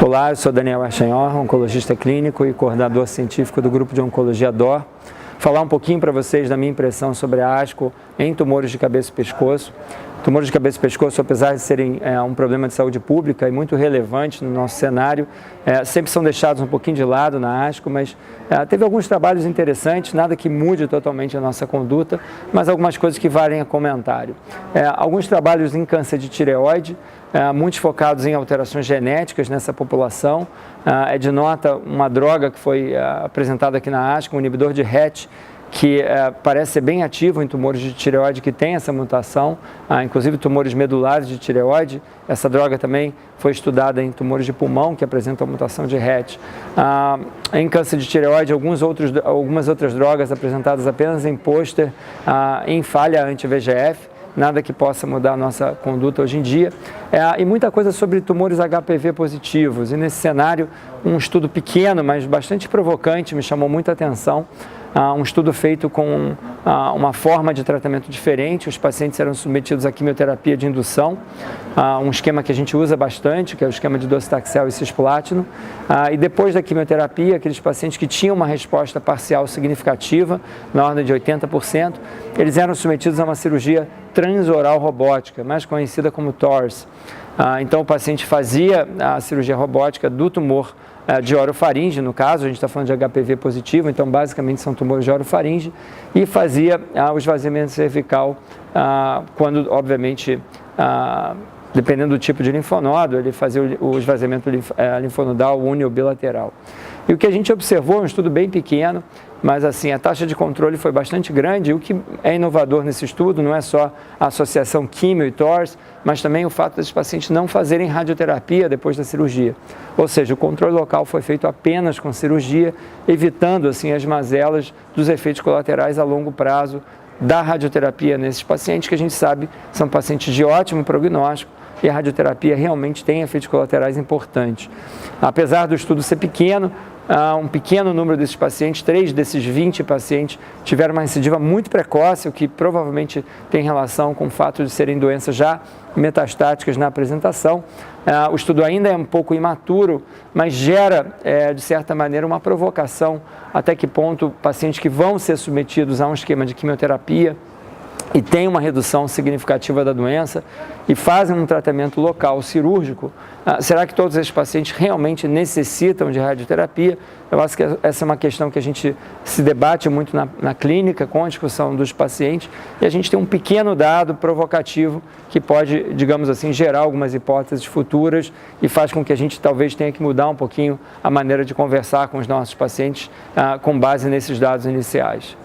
Olá, eu sou Daniel Archanhor, oncologista clínico e coordenador científico do Grupo de Oncologia DOR. Falar um pouquinho para vocês da minha impressão sobre a ASCO em tumores de cabeça e pescoço. Tumores de cabeça e pescoço, apesar de serem um problema de saúde pública e muito relevante no nosso cenário, sempre são deixados um pouquinho de lado na ASCO, mas teve alguns trabalhos interessantes, nada que mude totalmente a nossa conduta, mas algumas coisas que valem a comentário. Alguns trabalhos em câncer de tireoide, muitos focados em alterações genéticas nessa população. É de nota uma droga que foi apresentada aqui na ASCO, um inibidor de RET, que parece ser bem ativo em tumores de tireoide que tem essa mutação, inclusive tumores medulares de tireoide. Essa droga também foi estudada em tumores de pulmão que apresentam a mutação de RET. Em câncer de tireoide, algumas outras drogas apresentadas apenas em pôster, em falha anti-VEGF, nada que possa mudar a nossa conduta hoje em dia, e muita coisa sobre tumores HPV positivos. E nesse cenário, um estudo pequeno, mas bastante provocante, me chamou muita atenção. Um estudo feito com uma forma de tratamento diferente. Os pacientes eram submetidos à quimioterapia de indução, um esquema que a gente usa bastante, que é o esquema de docetaxel e cisplatina. E depois da quimioterapia, aqueles pacientes que tinham uma resposta parcial significativa, na ordem de 80%, eles eram submetidos a uma cirurgia transoral robótica, mais conhecida como TORS. Então o paciente fazia a cirurgia robótica do tumor de orofaringe, no caso, a gente está falando de HPV positivo, então basicamente são tumores de orofaringe, e fazia o esvaziamento cervical quando, obviamente, dependendo do tipo de linfonodo, ele fazia o esvaziamento linfonodal uni ou bilateral. E o que a gente observou, um estudo bem pequeno, mas assim, a taxa de controle foi bastante grande. O que é inovador nesse estudo não é só a associação quimio e TORS, mas também o fato desses pacientes não fazerem radioterapia depois da cirurgia. Ou seja, o controle local foi feito apenas com cirurgia, evitando assim as mazelas dos efeitos colaterais a longo prazo da radioterapia nesses pacientes, que a gente sabe são pacientes de ótimo prognóstico, e a radioterapia realmente tem efeitos colaterais importantes. Apesar do estudo ser pequeno, um pequeno número desses pacientes, 3 desses 20 pacientes, tiveram uma recidiva muito precoce, o que provavelmente tem relação com o fato de serem doenças já metastáticas na apresentação. O estudo ainda é um pouco imaturo, mas gera, de certa maneira, uma provocação até que ponto pacientes que vão ser submetidos a um esquema de quimioterapia e têm uma redução significativa da doença e fazem um tratamento local cirúrgico, será que todos esses pacientes realmente necessitam de radioterapia? Eu acho que essa é uma questão que a gente se debate muito na clínica, com a discussão dos pacientes, e a gente tem um pequeno dado provocativo que pode, digamos assim, gerar algumas hipóteses futuras e faz com que a gente talvez tenha que mudar um pouquinho a maneira de conversar com os nossos pacientes com base nesses dados iniciais.